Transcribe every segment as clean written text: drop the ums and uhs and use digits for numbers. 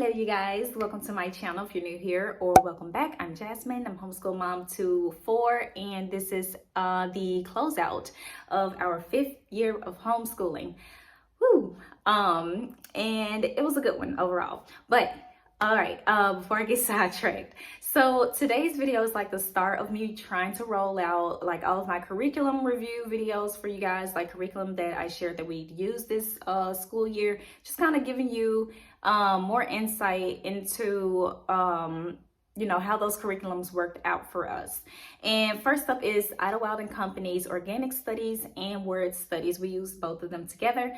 there, you guys. Welcome to my channel if you're new here, or welcome back. I'm Jasmine. I'm homeschool mom to 4, and this is the closeout of our 5th year of homeschooling. Woo! And it was a good one overall. But all right, before I get sidetracked, so today's video is like the start of me trying to roll out like all of my curriculum review videos for you guys, like curriculum that I shared that we'd use this school year, just kind of giving you more insight into how those curriculums worked out for us. And first up is Idlewild and Company's Organic Studies and Word Studies. We use both of them together.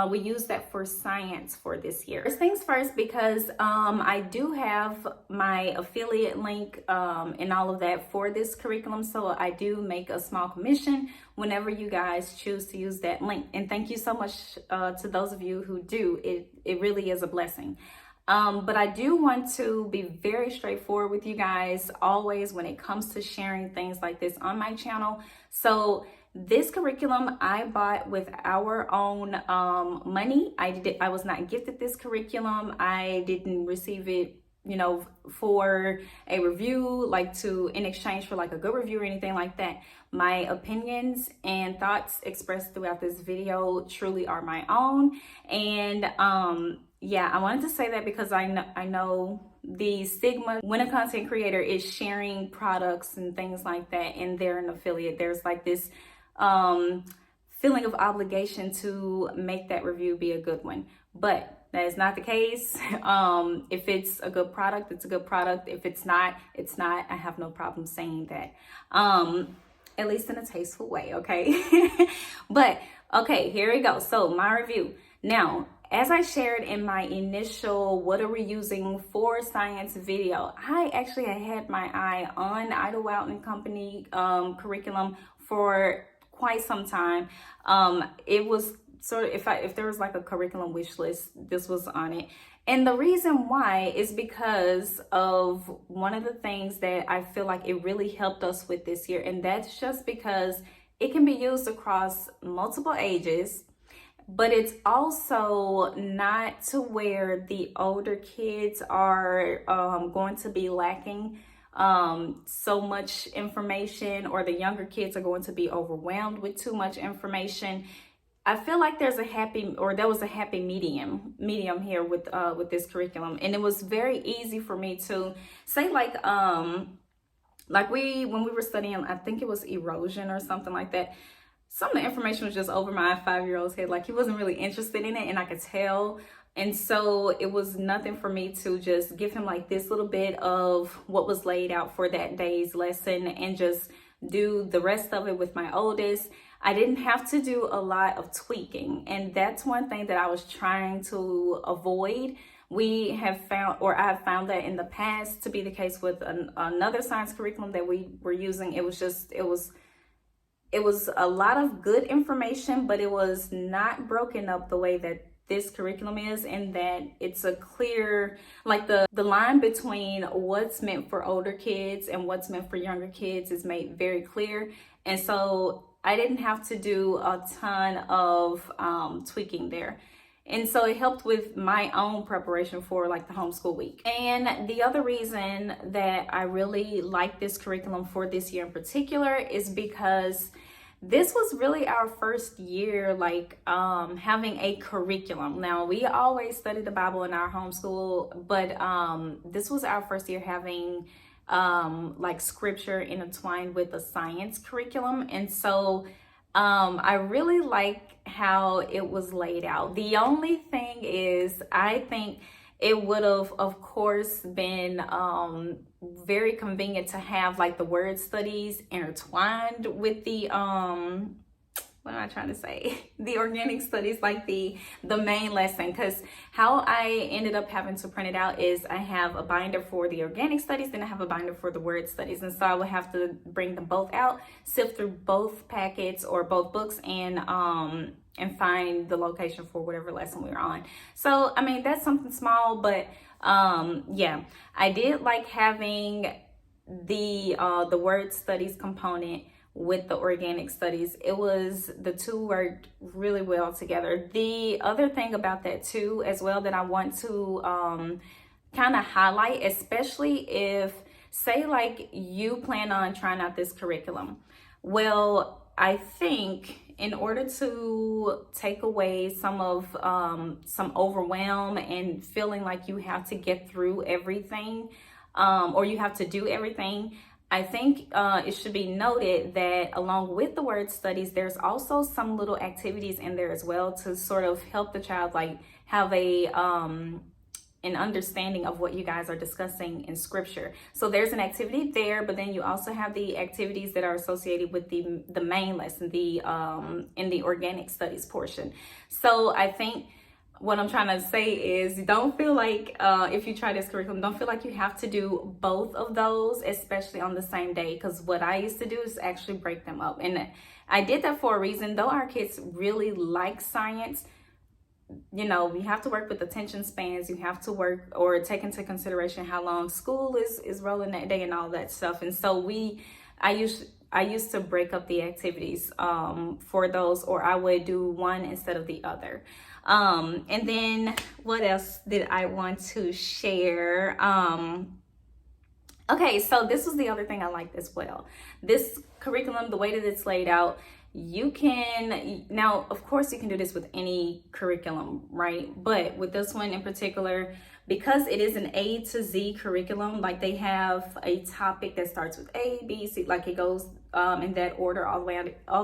We use that for science for this year. First things first, because I do have my affiliate link and all of that for this curriculum. So I do make a small commission whenever you guys choose to use that link. And thank you so much to those of you who do. It really is a blessing. But I do want to be very straightforward with you guys always when it comes to sharing things like this on my channel. So this curriculum I bought with our own money. I was not gifted this curriculum. I didn't receive it, for a review, like in exchange for like a good review or anything like that. My opinions and thoughts expressed throughout this video truly are my own. And yeah, I wanted to say that because I know the stigma when a content creator is sharing products and things like that and they're an affiliate, there's like this feeling of obligation to make that review be a good one. But that is not the case. If it's a good product, it's a good product. If it's not, it's not. I have no problem saying that. At least in a tasteful way, okay? But okay, here we go. So my review. Now, as I shared in my initial what are we using for science video, I actually had my eye on Idlewild and Company curriculum for quite some time. It was sort of, if there was like a curriculum wish list, this was on it. And the reason why is because of one of the things that I feel like it really helped us with this year. And that's just because it can be used across multiple ages, but it's also not to where the older kids are going to be lacking so much information, or the younger kids are going to be overwhelmed with too much information. I feel like there was a happy medium here with this curriculum, and it was very easy for me to say when we were studying, I think it was erosion or something like that. Some of the information was just over my 5-year-old's head. Like, he wasn't really interested in it, and I could tell. And so it was nothing for me to just give him like this little bit of what was laid out for that day's lesson and just do the rest of it with my oldest. I didn't have to do a lot of tweaking. And that's one thing that I was trying to avoid. We have found, or I have found that in the past to be the case with another science curriculum that we were using. It was a lot of good information, but it was not broken up the way that this curriculum is, in that it's a clear, like the line between what's meant for older kids and what's meant for younger kids is made very clear. And so I didn't have to do a ton of tweaking there. And so it helped with my own preparation for like the homeschool week. And the other reason that I really like this curriculum for this year in particular is because this was really our first year having a curriculum. Now, we always studied the Bible in our homeschool, but this was our first year having scripture intertwined with the science curriculum. And so I really like how it was laid out. The only thing is, I think it would have, of course, been very convenient to have like the word studies intertwined with the what am I trying to say? The organic studies, like the main lesson. Because how I ended up having to print it out is I have a binder for the organic studies, then I have a binder for the word studies. And so I would have to bring them both out, sift through both packets or both books, and find the location for whatever lesson we were on. So, I mean, that's something small, but yeah, I did like having the word studies component with the organic studies. The two worked really well together. The other thing about that too, as well, that I want to kind of highlight, especially if, say, like you plan on trying out this curriculum. Well, I think in order to take away some overwhelm and feeling like you have to get through everything, or you have to do everything, I think it should be noted that along with the word studies, there's also some little activities in there as well to sort of help the child like have an understanding of what you guys are discussing in scripture. So there's an activity there, but then you also have the activities that are associated with the main lesson, in the organic studies portion. So I think what I'm trying to say is, don't feel like if you try this curriculum, don't feel like you have to do both of those, especially on the same day. Because what I used to do is actually break them up. And I did that for a reason. Though our kids really like science, you know, we have to work with attention spans. You have to work or take into consideration how long school is rolling that day and all that stuff. And so I used to break up the activities for those, or I would do one instead of the other. And then what else did I want to share? Okay, so this was the other thing I liked as well. This curriculum, the way that it's laid out, you can, now, of course, you can do this with any curriculum, right? But with this one in particular, because it is an A to Z curriculum, like they have a topic that starts with A, B, C, like it goes in that order all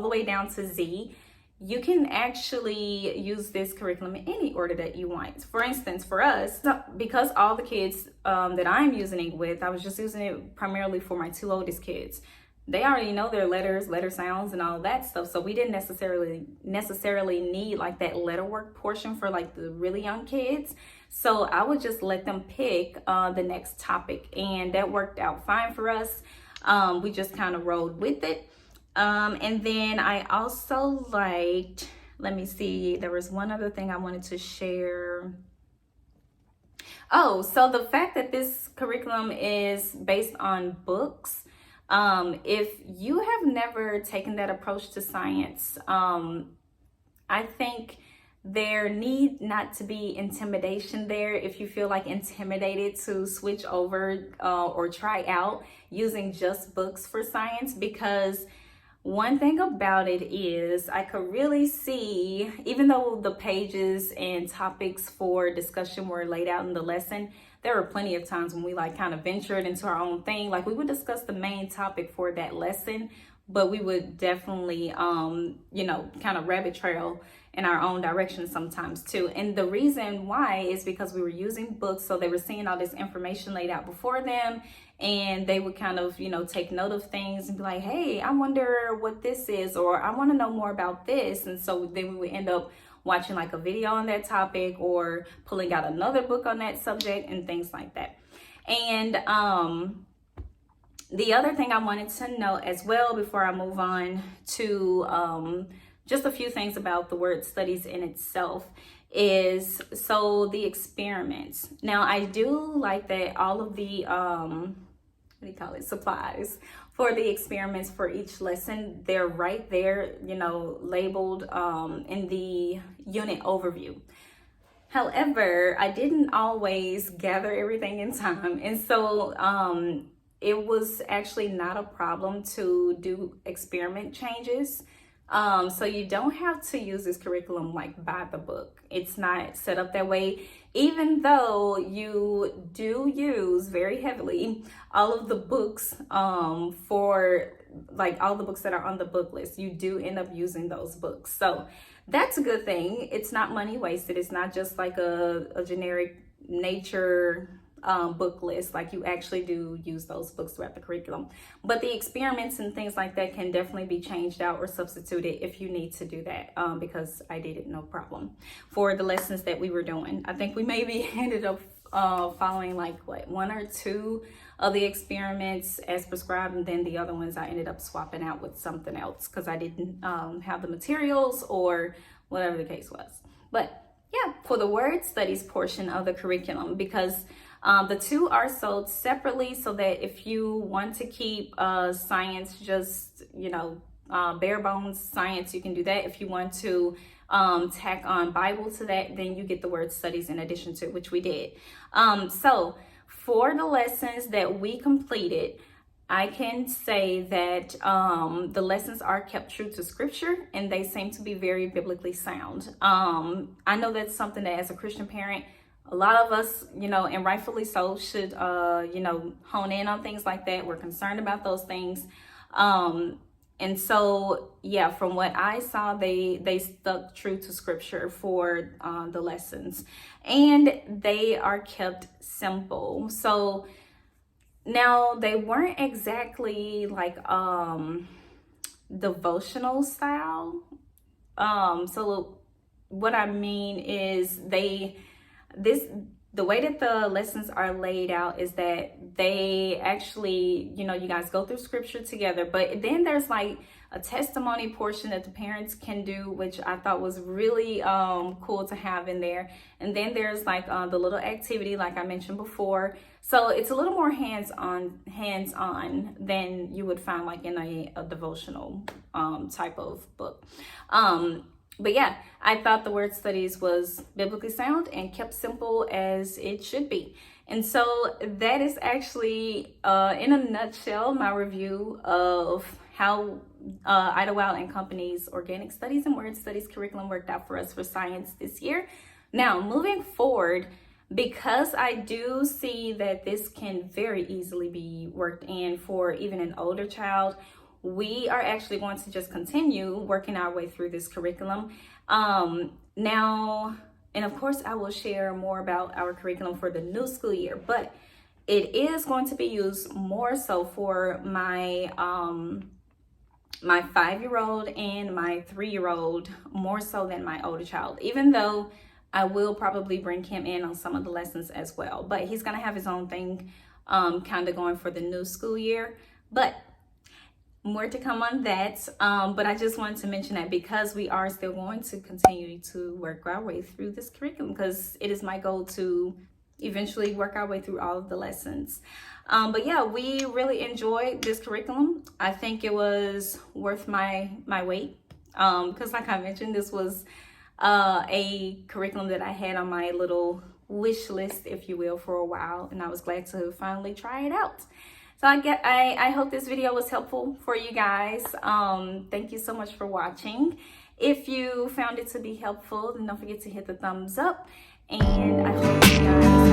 the way down to Z. You can actually use this curriculum in any order that you want. For instance, for us, because all the kids that I'm using it with, I was just using it primarily for my two oldest kids. They already know their letter sounds and all that stuff. So we didn't necessarily need like that letter work portion for like the really young kids. So I would just let them pick the next topic, and that worked out fine for us. We just kind of rolled with it. And then I also liked, let me see, there was one other thing I wanted to share. Oh, so the fact that this curriculum is based on books, if you have never taken that approach to science, I think there need not to be intimidation there if you feel like intimidated to switch over or try out using just books for science, because one thing about it is I could really see, even though the pages and topics for discussion were laid out in the lesson, there were plenty of times when we like kind of ventured into our own thing. Like we would discuss the main topic for that lesson, but we would definitely, kind of rabbit trail in our own direction sometimes too. And the reason why is because we were using books. So they were seeing all this information laid out before them, and they would kind of, take note of things and be like, hey, I wonder what this is, or I want to know more about this. And so then we would end up watching like a video on that topic or pulling out another book on that subject and things like that. And the other thing I wanted to know as well before I move on to just a few things about the word studies in itself is, so the experiments. Now I do like that all of the supplies for the experiments for each lesson, they're right there, labeled in the unit overview. However, I didn't always gather everything in time, and so it was actually not a problem to do experiment changes. So you don't have to use this curriculum like by the book. It's not set up that way, even though you do use very heavily all of the books for like all the books that are on the book list. You do end up using those books. So that's a good thing. It's not money wasted. It's not just like a generic nature book list. Like you actually do use those books throughout the curriculum, but the experiments and things like that can definitely be changed out or substituted if you need to do that, because I did it no problem for the lessons that we were doing. I think we maybe ended up following like one or two of the experiments as prescribed, and then the other ones I ended up swapping out with something else because I didn't have the materials or whatever the case was. But yeah, for the word studies portion of the curriculum, because The two are sold separately, so that if you want to keep science, just, bare bones science, you can do that. If you want to tack on Bible to that, then you get the word studies in addition to, which we did. So for the lessons that we completed, I can say that the lessons are kept true to scripture, and they seem to be very biblically sound. I know that's something that as a Christian parent, a lot of us, and rightfully so, should, hone in on things like that. We're concerned about those things. And so, yeah, from what I saw, they stuck true to scripture for the lessons, and they are kept simple. So now they weren't exactly like devotional style. So what I mean is the way that the lessons are laid out is that they actually, you guys go through scripture together, but then there's like a testimony portion that the parents can do, which I thought was really cool to have in there. And then there's like the little activity, like I mentioned before. So it's a little more hands-on than you would find like in a devotional type of book. But yeah, I thought the word studies was biblically sound and kept simple as it should be. And so that is actually, in a nutshell, my review of how Idlewild and Company's organic studies and word studies curriculum worked out for us for science this year. Now, moving forward, because I do see that this can very easily be worked in for even an older child, we are actually going to just continue working our way through this curriculum. Now, and of course, I will share more about our curriculum for the new school year, but it is going to be used more so for my my 5-year-old and my 3-year-old, more so than my older child, even though I will probably bring him in on some of the lessons as well. But he's going to have his own thing kind of going for the new school year. But more to come on that, but I just wanted to mention that because we are still going to continue to work our way through this curriculum, because it is my goal to eventually work our way through all of the lessons. But yeah, we really enjoyed this curriculum. I think it was worth my weight, because like I mentioned, this was a curriculum that I had on my little wish list, if you will, for a while, and I was glad to finally try it out. So I hope this video was helpful for you guys. Thank you so much for watching. If you found it to be helpful, then don't forget to hit the thumbs up. And I hope you guys